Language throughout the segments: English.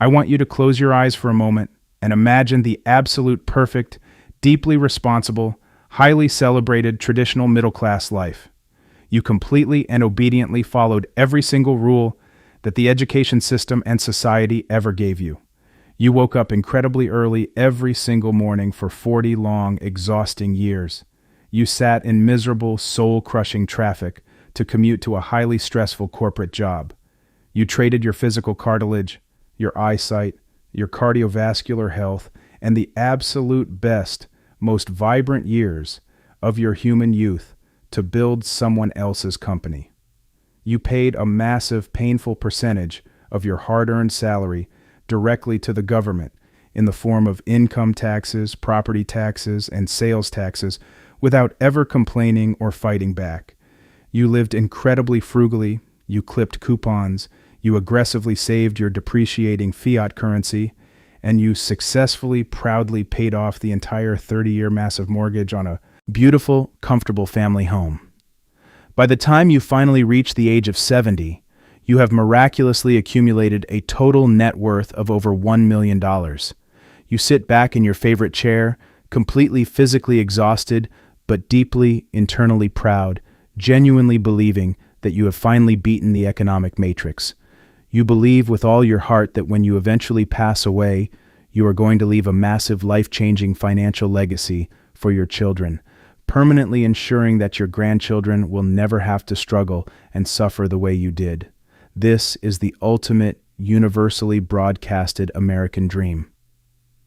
I want you to close your eyes for a moment and imagine the absolute perfect, deeply responsible, highly celebrated traditional middle-class life. You completely and obediently followed every single rule that the education system and society ever gave you. You woke up incredibly early every single morning for 40 long, exhausting years. You sat in miserable, soul-crushing traffic to commute to a highly stressful corporate job. You traded your physical cartilage, your eyesight, your cardiovascular health, and the absolute best, most vibrant years of your human youth to build someone else's company. You paid a massive, painful percentage of your hard-earned salary directly to the government in the form of income taxes, property taxes, and sales taxes without ever complaining or fighting back. You lived incredibly frugally, you clipped coupons, you aggressively saved your depreciating fiat currency, and you successfully, proudly paid off the entire 30-year massive mortgage on a beautiful, comfortable family home. By the time you finally reach the age of 70, you have miraculously accumulated a total net worth of over $1 million. You sit back in your favorite chair, completely physically exhausted, but deeply internally proud, genuinely believing that you have finally beaten the economic matrix. You believe with all your heart that when you eventually pass away, you are going to leave a massive life-changing financial legacy for your children, permanently ensuring that your grandchildren will never have to struggle and suffer the way you did. This is the ultimate, universally broadcasted American dream.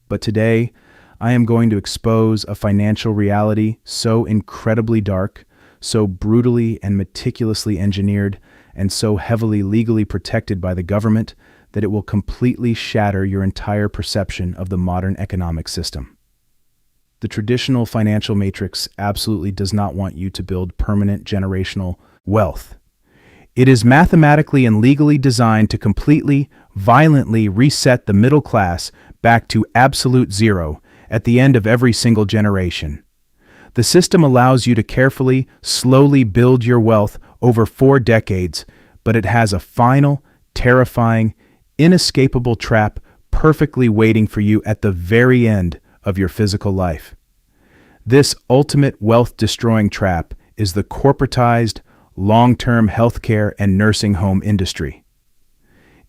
But today, I am going to expose a financial reality so incredibly dark, so brutally and meticulously engineered, and so heavily legally protected by the government that it will completely shatter your entire perception of the modern economic system. The traditional financial matrix absolutely does not want you to build permanent generational wealth. It is mathematically and legally designed to completely, violently reset the middle class back to absolute zero at the end of every single generation. The system allows you to carefully, slowly build your wealth over 4 decades, but it has a final, terrifying, inescapable trap perfectly waiting for you at the very end of your physical life. This ultimate wealth-destroying trap is the corporatized, long-term healthcare and nursing home industry.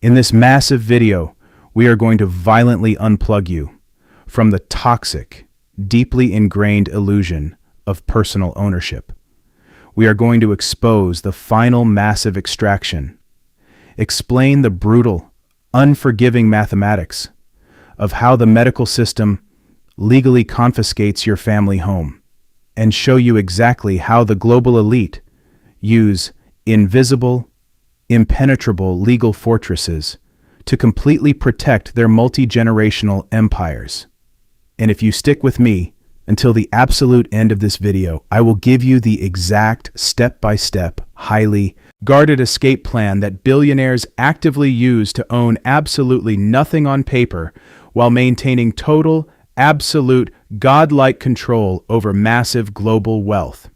In this massive video, we are going to violently unplug you from the toxic, deeply ingrained illusion of personal ownership. We are going to expose the final massive extraction, explain the brutal, unforgiving mathematics of how the medical system legally confiscates your family home, and show you exactly how the global elite use invisible, impenetrable legal fortresses to completely protect their multi-generational empires. And if you stick with me until the absolute end of this video, I will give you the exact step-by-step, highly guarded escape plan that billionaires actively use to own absolutely nothing on paper while maintaining total, absolute, godlike control over massive global wealth.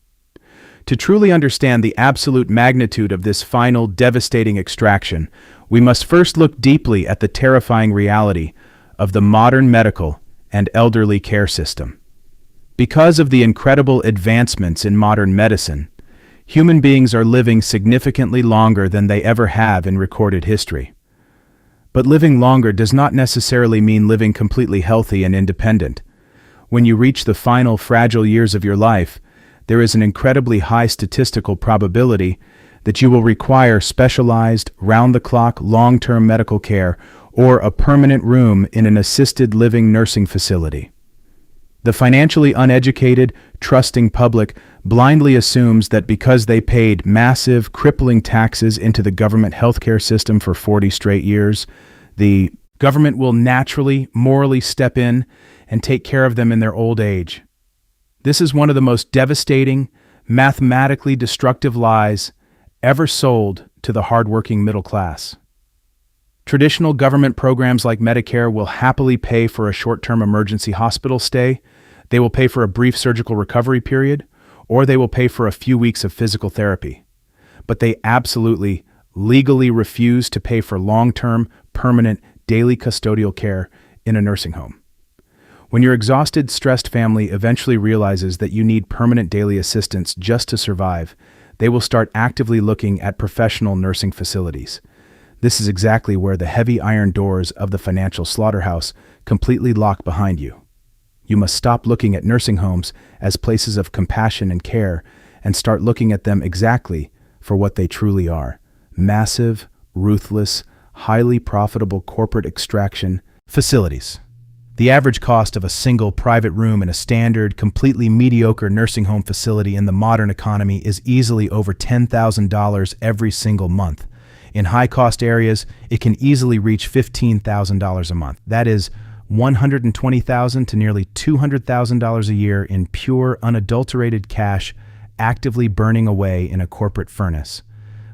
To truly understand the absolute magnitude of this final, devastating extraction, we must first look deeply at the terrifying reality of the modern medical and elderly care system. Because of the incredible advancements in modern medicine, human beings are living significantly longer than they ever have in recorded history. But living longer does not necessarily mean living completely healthy and independent. When you reach the final fragile years of your life, there is an incredibly high statistical probability that you will require specialized, round-the-clock, long-term medical care or a permanent room in an assisted living nursing facility. The financially uneducated, trusting public blindly assumes that because they paid massive, crippling taxes into the government healthcare system for 40 straight years, the government will naturally, morally step in and take care of them in their old age. This is one of the most devastating, mathematically destructive lies ever sold to the hardworking middle class. Traditional government programs like Medicare will happily pay for a short-term emergency hospital stay, they will pay for a brief surgical recovery period, or they will pay for a few weeks of physical therapy. But they absolutely, legally refuse to pay for long-term, permanent, daily custodial care in a nursing home. When your exhausted, stressed family eventually realizes that you need permanent daily assistance just to survive, they will start actively looking at professional nursing facilities. This is exactly where the heavy iron doors of the financial slaughterhouse completely lock behind you. You must stop looking at nursing homes as places of compassion and care and start looking at them exactly for what they truly are: massive, ruthless, highly profitable corporate extraction facilities. The average cost of a single private room in a standard, completely mediocre nursing home facility in the modern economy is easily over $10,000 every single month. In high-cost areas, it can easily reach $15,000 a month. That is $120,000 to nearly $200,000 a year in pure, unadulterated cash actively burning away in a corporate furnace.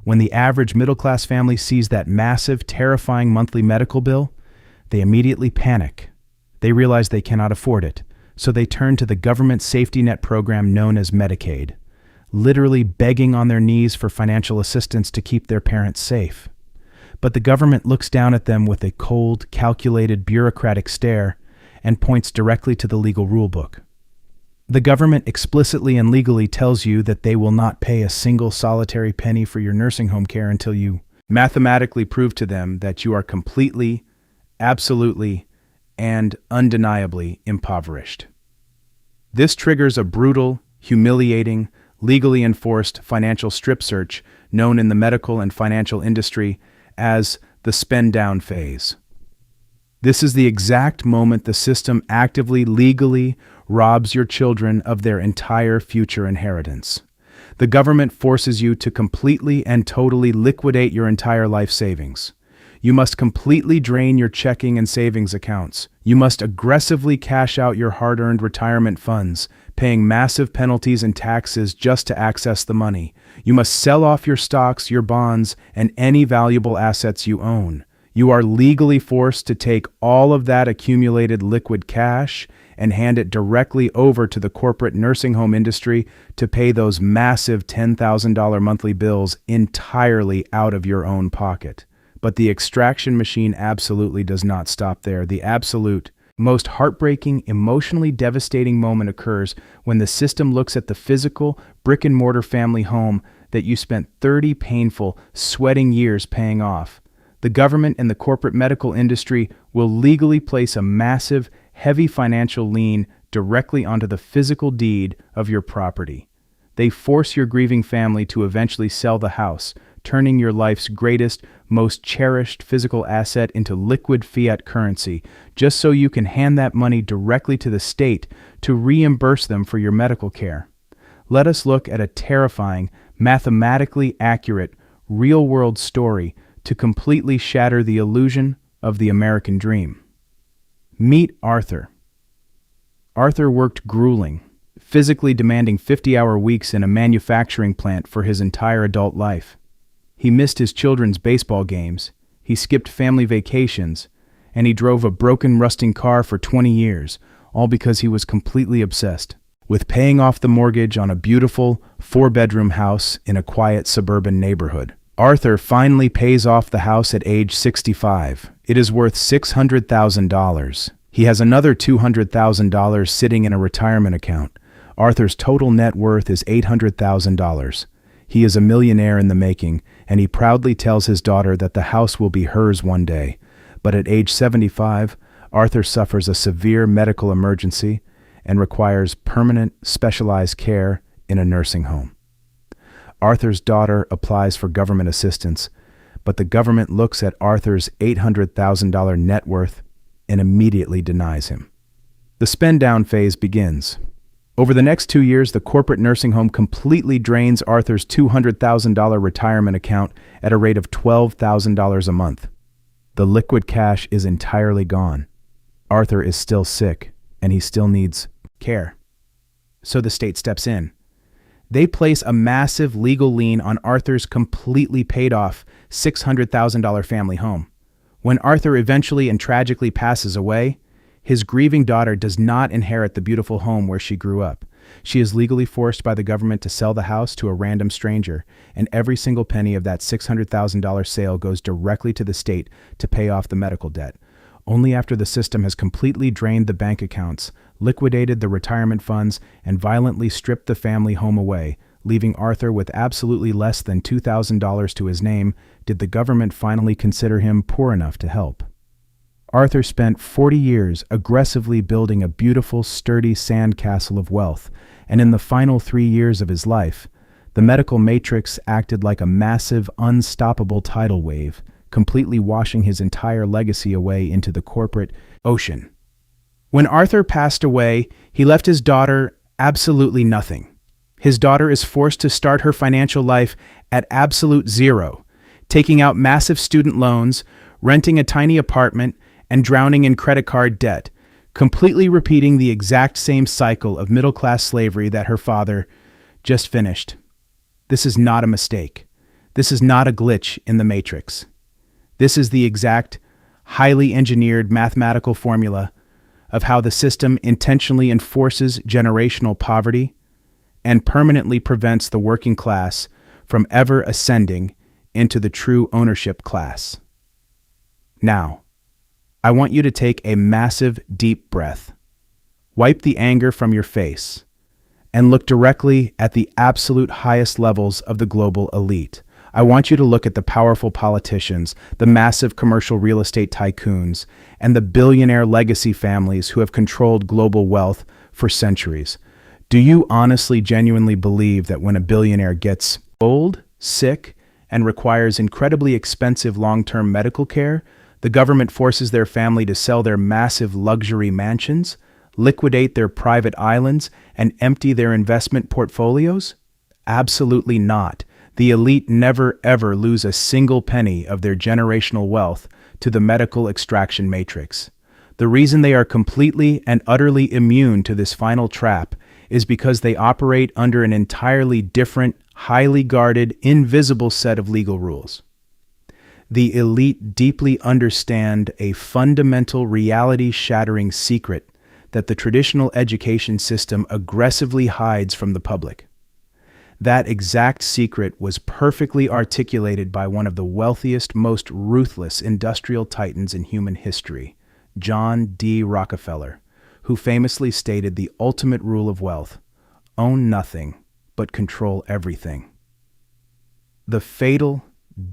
When the average middle-class family sees that massive, terrifying monthly medical bill, they immediately panic. They realize they cannot afford it, so they turn to the government safety net program known as Medicaid, literally begging on their knees for financial assistance to keep their parents safe. But the government looks down at them with a cold, calculated, bureaucratic stare and points directly to the legal rulebook. The government explicitly and legally tells you that they will not pay a single solitary penny for your nursing home care until you mathematically prove to them that you are completely, absolutely, and undeniably impoverished. This triggers a brutal, humiliating, legally enforced financial strip search known in the medical and financial industry as the spend-down phase. This is the exact moment the system actively, legally robs your children of their entire future inheritance. The government forces you to completely and totally liquidate your entire life savings. You must completely drain your checking and savings accounts. You must aggressively cash out your hard-earned retirement funds, paying massive penalties and taxes just to access the money. You must sell off your stocks, your bonds, and any valuable assets you own. You are legally forced to take all of that accumulated liquid cash and hand it directly over to the corporate nursing home industry to pay those massive $10,000 monthly bills entirely out of your own pocket. But the extraction machine absolutely does not stop there. The absolute, most heartbreaking, emotionally devastating moment occurs when the system looks at the physical, brick-and-mortar family home that you spent 30 painful, sweating years paying off. The government and the corporate medical industry will legally place a massive, heavy financial lien directly onto the physical deed of your property. They force your grieving family to eventually sell the house, turning your life's greatest, most cherished physical asset into liquid fiat currency, just so you can hand that money directly to the state to reimburse them for your medical care. Let us look at a terrifying, mathematically accurate, real-world story to completely shatter the illusion of the American dream. Meet Arthur. Arthur worked grueling, physically demanding 50-hour weeks in a manufacturing plant for his entire adult life. He missed his children's baseball games, he skipped family vacations, and he drove a broken, rusting car for 20 years, all because he was completely obsessed with paying off the mortgage on a beautiful, 4-bedroom house in a quiet suburban neighborhood. Arthur finally pays off the house at age 65. It is worth $600,000. He has another $200,000 sitting in a retirement account. Arthur's total net worth is $800,000. He is a millionaire in the making, and he proudly tells his daughter that the house will be hers one day. But at age 75, Arthur suffers a severe medical emergency and requires permanent, specialized care in a nursing home. Arthur's daughter applies for government assistance, but the government looks at Arthur's $800,000 net worth and immediately denies him. The spend-down phase begins. Over the next 2 years, the corporate nursing home completely drains Arthur's $200,000 retirement account at a rate of $12,000 a month. The liquid cash is entirely gone. Arthur is still sick, and he still needs care. So the state steps in. They place a massive legal lien on Arthur's completely paid off $600,000 family home. When Arthur eventually and tragically passes away, his grieving daughter does not inherit the beautiful home where she grew up. She is legally forced by the government to sell the house to a random stranger, and every single penny of that $600,000 sale goes directly to the state to pay off the medical debt. Only after the system has completely drained the bank accounts, liquidated the retirement funds, and violently stripped the family home away, leaving Arthur with absolutely less than $2,000 to his name, did the government finally consider him poor enough to help. Arthur spent 40 years aggressively building a beautiful, sturdy sandcastle of wealth, and in the final 3 years of his life, the medical matrix acted like a massive, unstoppable tidal wave, completely washing his entire legacy away into the corporate ocean. When Arthur passed away, he left his daughter absolutely nothing. His daughter is forced to start her financial life at absolute zero, taking out massive student loans, renting a tiny apartment, and drowning in credit card debt, completely repeating the exact same cycle of middle-class slavery that her father just finished. This is not a mistake. This is not a glitch in the matrix. This is the exact, highly engineered mathematical formula of how the system intentionally enforces generational poverty and permanently prevents the working class from ever ascending into the true ownership class. Now, I want you to take a massive, deep breath. Wipe the anger from your face and look directly at the absolute highest levels of the global elite. I want you to look at the powerful politicians, the massive commercial real estate tycoons, and the billionaire legacy families who have controlled global wealth for centuries. Do you honestly, genuinely believe that when a billionaire gets old, sick, and requires incredibly expensive long-term medical care, the government forces their family to sell their massive luxury mansions, liquidate their private islands, and empty their investment portfolios? Absolutely not. The elite never ever lose a single penny of their generational wealth to the medical extraction matrix. The reason they are completely and utterly immune to this final trap is because they operate under an entirely different, highly guarded, invisible set of legal rules. The elite deeply understand a fundamental reality-shattering secret that the traditional education system aggressively hides from the public. That exact secret was perfectly articulated by one of the wealthiest, most ruthless industrial titans in human history, John D. Rockefeller, who famously stated the ultimate rule of wealth: own nothing, but control everything. The fatal,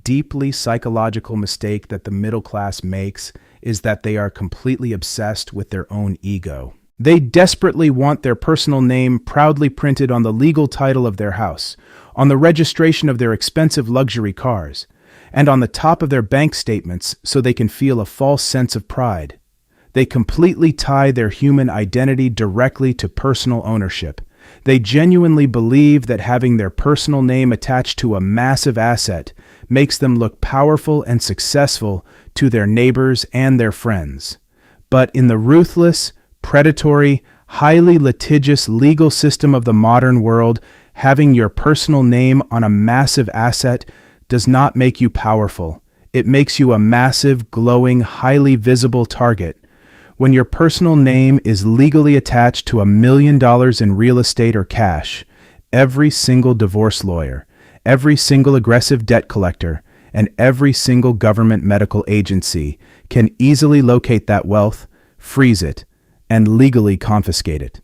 deeply psychological mistake that the middle class makes is that they are completely obsessed with their own ego. They desperately want their personal name proudly printed on the legal title of their house, on the registration of their expensive luxury cars, and on the top of their bank statements so they can feel a false sense of pride. They completely tie their human identity directly to personal ownership. They genuinely believe that having their personal name attached to a massive asset makes them look powerful and successful to their neighbors and their friends. But in the ruthless, predatory, highly litigious legal system of the modern world, having your personal name on a massive asset does not make you powerful. It makes you a massive, glowing, highly visible target. When your personal name is legally attached to $1 million in real estate or cash, every single divorce lawyer, every single aggressive debt collector, and every single government medical agency can easily locate that wealth, freeze it, and legally confiscate it.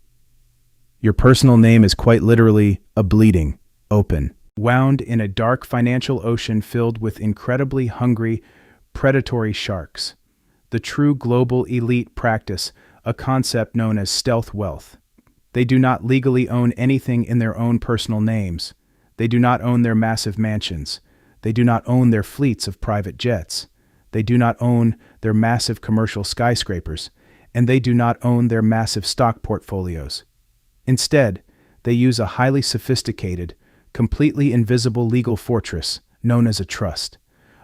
Your personal name is quite literally a bleeding open, wound in a dark financial ocean filled with incredibly hungry, predatory sharks. The true global elite practice a concept known as stealth wealth. They do not legally own anything in their own personal names. They do not own their massive mansions. They do not own their fleets of private jets. They do not own their massive commercial skyscrapers. And they do not own their massive stock portfolios. Instead, they use a highly sophisticated, completely invisible legal fortress known as a trust.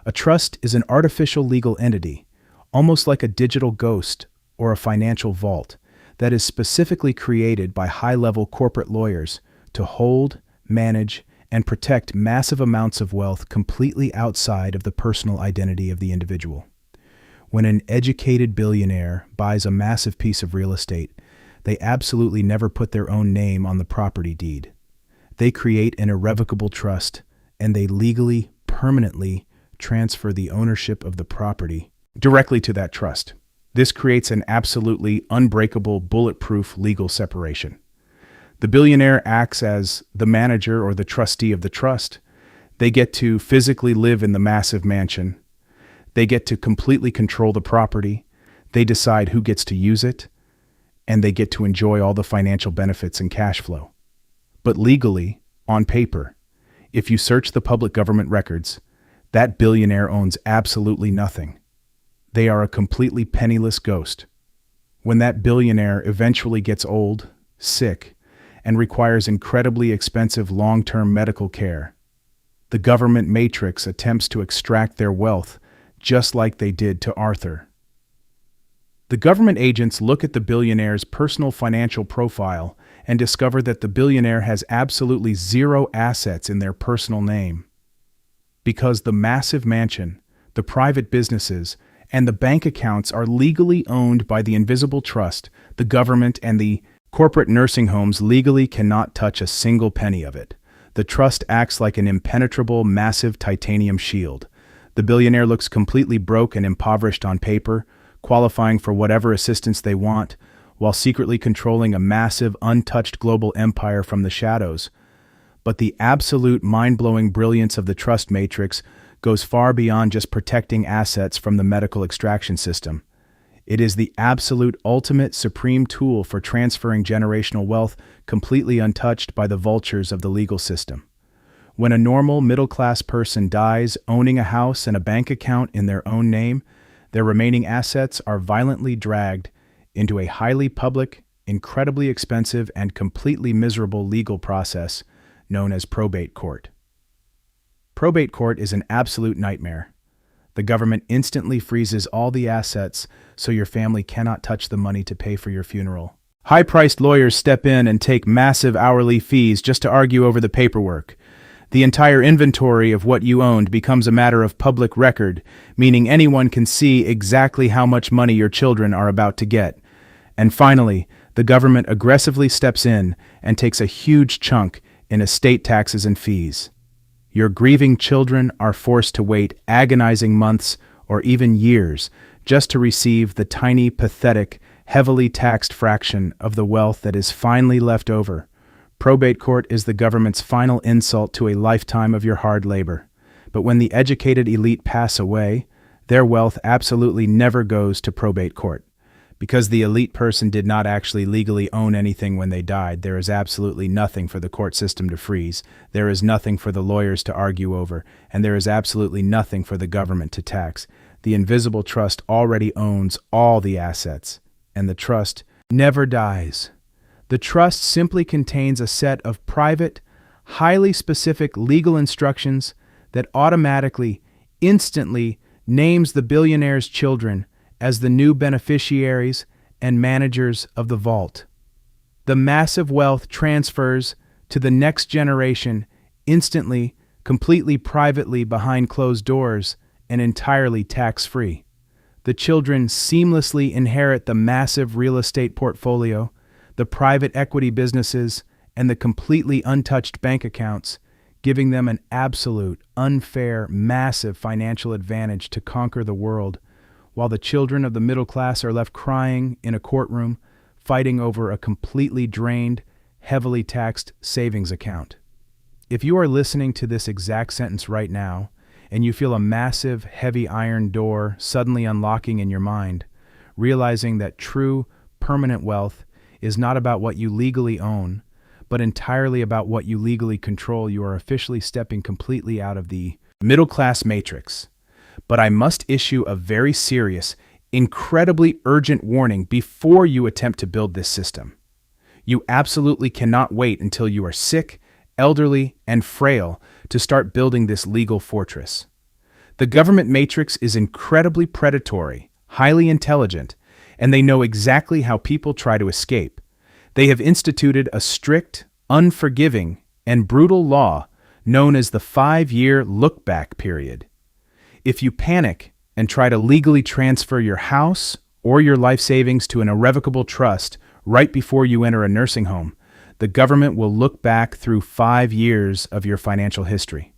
A trust is an artificial legal entity, almost like a digital ghost or a financial vault, that is specifically created by high-level corporate lawyers to hold, manage, and protect massive amounts of wealth completely outside of the personal identity of the individual. When an educated billionaire buys a massive piece of real estate, They absolutely never put their own name on the property deed. They create an irrevocable trust, and they legally, permanently transfer the ownership of the property directly to that trust. This creates an absolutely unbreakable, bulletproof legal separation. The billionaire acts as the manager or the trustee of the trust. They get to physically live in the massive mansion. They get to completely control the property. They decide who gets to use it, and they get to enjoy all the financial benefits and cash flow. But legally, on paper, if you search the public government records, that billionaire owns absolutely nothing. They are a completely penniless ghost. When that billionaire eventually gets old, sick, and requires incredibly expensive long-term medical care, the government matrix attempts to extract their wealth just like they did to Arthur. The government agents look at the billionaire's personal financial profile and discover that the billionaire has absolutely zero assets in their personal name. Because the massive mansion, the private businesses, and the bank accounts are legally owned by the invisible trust, the government and the corporate nursing homes legally cannot touch a single penny of it. The trust acts like an impenetrable, massive titanium shield. The billionaire looks completely broke and impoverished on paper, qualifying for whatever assistance they want, while secretly controlling a massive, untouched global empire from the shadows. But the absolute mind-blowing brilliance of the trust matrix goes far beyond just protecting assets from the medical extraction system. It is the absolute ultimate supreme tool for transferring generational wealth completely untouched by the vultures of the legal system. When a normal middle-class person dies owning a house and a bank account in their own name, their remaining assets are violently dragged into a highly public, incredibly expensive, and completely miserable legal process known as probate court. Probate court is an absolute nightmare. The government instantly freezes all the assets so your family cannot touch the money to pay for your funeral. High-priced lawyers step in and take massive hourly fees just to argue over the paperwork. The entire inventory of what you owned becomes a matter of public record, meaning anyone can see exactly how much money your children are about to get. And finally, the government aggressively steps in and takes a huge chunk in estate taxes and fees. Your grieving children are forced to wait agonizing months or even years just to receive the tiny, pathetic, heavily taxed fraction of the wealth that is finally left over. Probate court is the government's final insult to a lifetime of your hard labor. But when the educated elite pass away, their wealth absolutely never goes to probate court. Because the elite person did not actually legally own anything when they died, there is absolutely nothing for the court system to freeze, there is nothing for the lawyers to argue over, and there is absolutely nothing for the government to tax. The invisible trust already owns all the assets, and the trust never dies. The trust simply contains a set of private, highly specific legal instructions that automatically, instantly names the billionaire's children as the new beneficiaries and managers of the vault. The massive wealth transfers to the next generation instantly, completely privately behind closed doors, and entirely tax-free. The children seamlessly inherit the massive real estate portfolio, the private equity businesses, and the completely untouched bank accounts, giving them an absolute, unfair, massive financial advantage to conquer the world, while the children of the middle class are left crying in a courtroom, fighting over a completely drained, heavily taxed savings account. If you are listening to this exact sentence right now, and you feel a massive, heavy iron door suddenly unlocking in your mind, realizing that true, permanent wealth is not about what you legally own, but entirely about what you legally control, you are officially stepping completely out of the middle-class matrix. But I must issue a very serious, incredibly urgent warning before you attempt to build this system. You absolutely cannot wait until you are sick, elderly, and frail to start building this legal fortress. The government matrix is incredibly predatory, highly intelligent, and they know exactly how people try to escape. They have instituted a strict, unforgiving, and brutal law known as the 5-year look-back period. If you panic and try to legally transfer your house or your life savings to an irrevocable trust right before you enter a nursing home, the government will look back through 5 years of your financial history.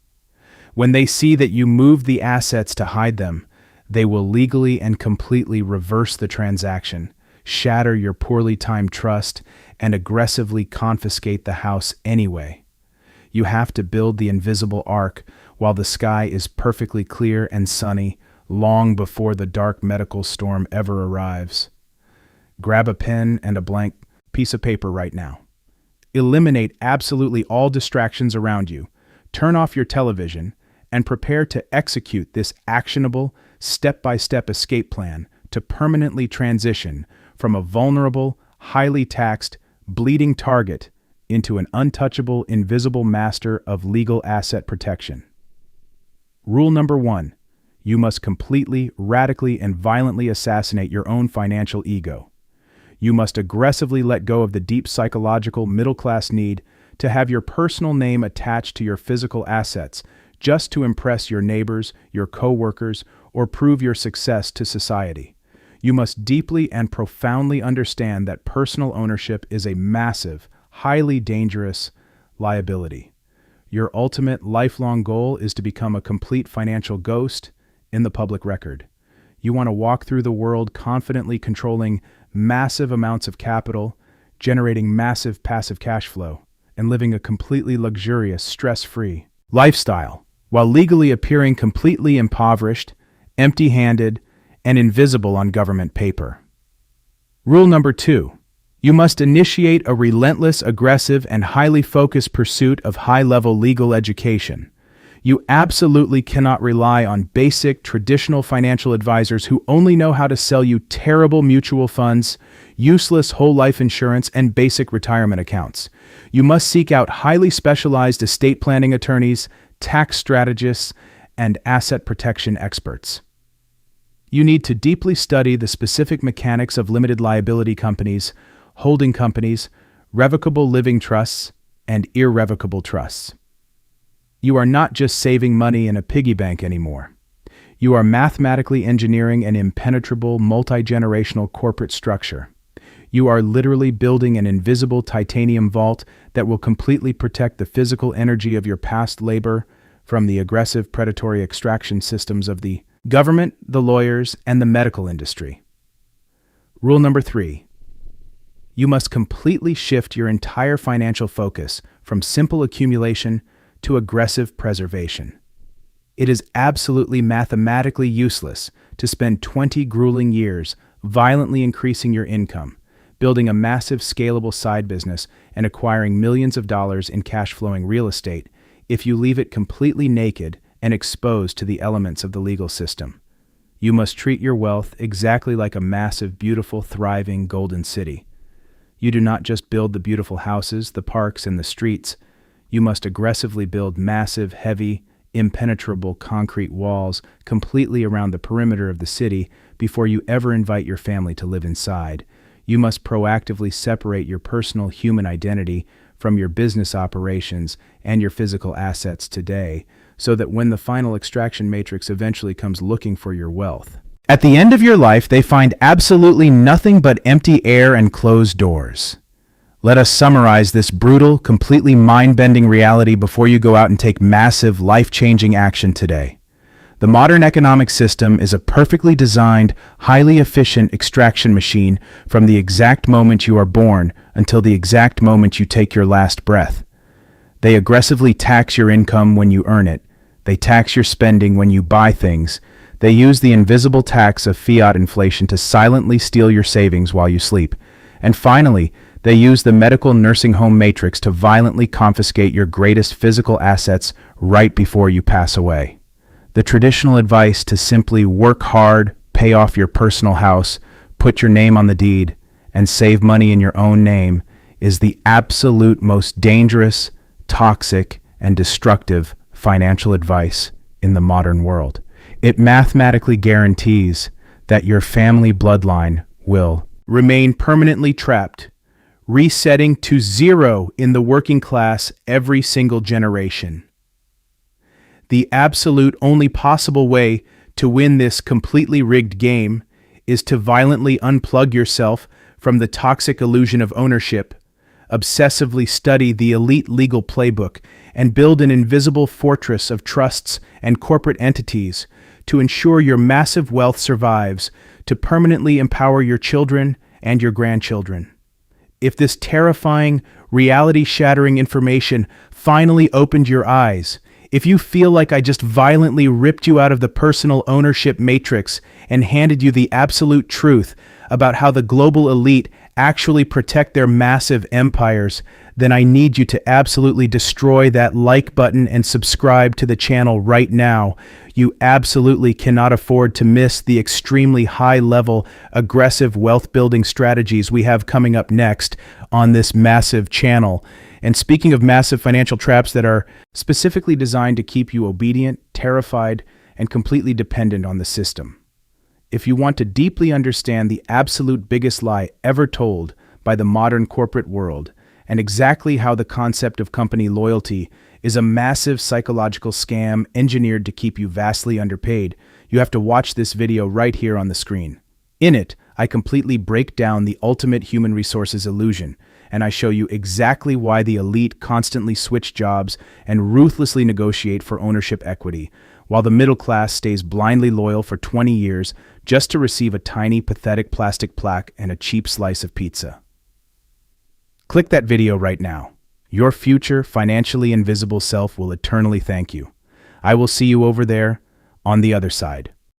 When they see that you moved the assets to hide them, they will legally and completely reverse the transaction, shatter your poorly timed trust, and aggressively confiscate the house anyway. You have to build the invisible ark while the sky is perfectly clear and sunny, long before the dark medical storm ever arrives. Grab a pen and a blank piece of paper right now. Eliminate absolutely all distractions around you. Turn off your television and prepare to execute this actionable, step-by-step escape plan to permanently transition from a vulnerable, highly taxed, bleeding target into an untouchable, invisible master of legal asset protection. Rule number 1. You must completely, radically, and violently assassinate your own financial ego. You must aggressively let go of the deep psychological middle-class need to have your personal name attached to your physical assets just to impress your neighbors, your co-workers, or prove your success to society. You must deeply and profoundly understand that personal ownership is a massive, highly dangerous liability. Your ultimate lifelong goal is to become a complete financial ghost in the public record. You want to walk through the world confidently controlling massive amounts of capital, generating massive passive cash flow, and living a completely luxurious, stress-free lifestyle, while legally appearing completely impoverished, empty-handed, and invisible on government paper. Rule number 2. You must initiate a relentless, aggressive, and highly focused pursuit of high-level legal education. You absolutely cannot rely on basic, traditional financial advisors who only know how to sell you terrible mutual funds, useless whole life insurance, and basic retirement accounts. You must seek out highly specialized estate planning attorneys, tax strategists, and asset protection experts. You need to deeply study the specific mechanics of limited liability companies, holding companies, revocable living trusts, and irrevocable trusts. You are not just saving money in a piggy bank anymore. You are mathematically engineering an impenetrable, multi-generational corporate structure. You are literally building an invisible titanium vault that will completely protect the physical energy of your past labor from the aggressive predatory extraction systems of the government, the lawyers, and the medical industry. Rule number 3. You must completely shift your entire financial focus from simple accumulation to aggressive preservation. It is absolutely mathematically useless to spend 20 grueling years violently increasing your income, building a massive scalable side business, and acquiring millions of dollars in cash-flowing real estate if you leave it completely naked and exposed to the elements of the legal system. You must treat your wealth exactly like a massive, beautiful, thriving golden city. You do not just build the beautiful houses, the parks, and the streets. You must aggressively build massive, heavy, impenetrable concrete walls completely around the perimeter of the city before you ever invite your family to live inside. You must proactively separate your personal human identity from your business operations and your physical assets today, so that when the final extraction matrix eventually comes looking for your wealth, at the end of your life, they find absolutely nothing but empty air and closed doors. Let us summarize this brutal, completely mind-bending reality before you go out and take massive, life-changing action today. The modern economic system is a perfectly designed, highly efficient extraction machine from the exact moment you are born until the exact moment you take your last breath. They aggressively tax your income when you earn it. They tax your spending when you buy things. They use the invisible tax of fiat inflation to silently steal your savings while you sleep. And finally, they use the medical nursing home matrix to violently confiscate your greatest physical assets right before you pass away. The traditional advice to simply work hard, pay off your personal house, put your name on the deed, and save money in your own name is the absolute most dangerous, toxic, and destructive financial advice in the modern world. It mathematically guarantees that your family bloodline will remain permanently trapped, resetting to zero in the working class every single generation. The absolute only possible way to win this completely rigged game is to violently unplug yourself from the toxic illusion of ownership, obsessively study the elite legal playbook, and build an invisible fortress of trusts and corporate entities to ensure your massive wealth survives, to permanently empower your children and your grandchildren. If this terrifying, reality-shattering information finally opened your eyes, if you feel like I just violently ripped you out of the personal ownership matrix and handed you the absolute truth about how the global elite actually protect their massive empires, then I need you to absolutely destroy that like button and subscribe to the channel right now. You absolutely cannot afford to miss the extremely high-level, aggressive wealth-building strategies we have coming up next on this massive channel. And speaking of massive financial traps that are specifically designed to keep you obedient, terrified, and completely dependent on the system. If you want to deeply understand the absolute biggest lie ever told by the modern corporate world, and exactly how the concept of company loyalty is a massive psychological scam engineered to keep you vastly underpaid, you have to watch this video right here on the screen. In it, I completely break down the ultimate human resources illusion, and I show you exactly why the elite constantly switch jobs and ruthlessly negotiate for ownership equity, while the middle class stays blindly loyal for 20 years just to receive a tiny, pathetic plastic plaque and a cheap slice of pizza. Click that video right now. Your future, financially invisible self will eternally thank you. I will see you over there on the other side.